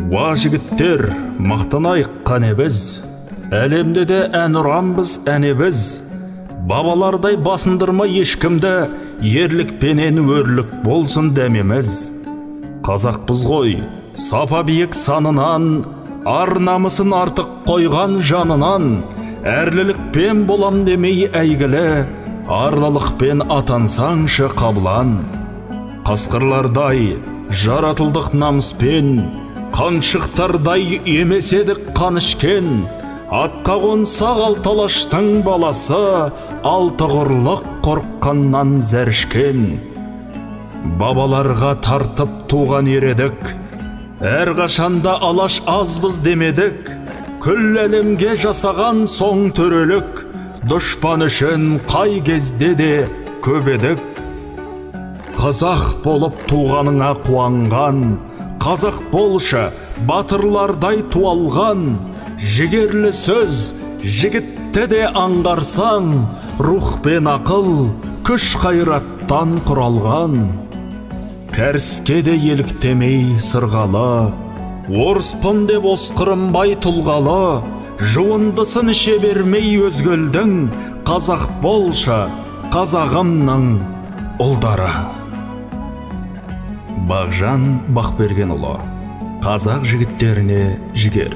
Уа жігіттер, мақтанайық қане біз, әлемде де ән ұранбыз әне біз. Бабалардай басындырма ешкімді, ерлікпенен өрлік болсын дәмеміз. Қазақпыз ғой, сапа биік санынан, ар намысын артық қойған жанынан. Әрлілікпен болам демей әйгілі, арлылықпен атансаңшы қабылан. Қасқырлардай жаратылдық намыспен, қаншықтардай емес едік қанышкен. Атқа қонса алталаштың баласы, алты құрлық қорыққаннан зәрішкен. Бабаларға тартып туған ередік, әрқашанда алаш азбыз демедік. Күл әлемге жасаған соң төрелік, дұшпан үшін қай кезде де көп едік. Қазақ болып туғаныңа қуанған, қазақ болшы батырлардай туалған. Жігерлі сөз жігітті де аңғарсаң, рух пен ақыл күш қайраттан құралған. Кәріске де еліктемей сырғалы, орыспын деп осқырынбай тұлғалы. Жуындысын іше бермей өзгелдің, қазақ болшы қазағымның ұлдары. Бағжан Бақбергенұлы. Қазақ жігіттеріне жігер.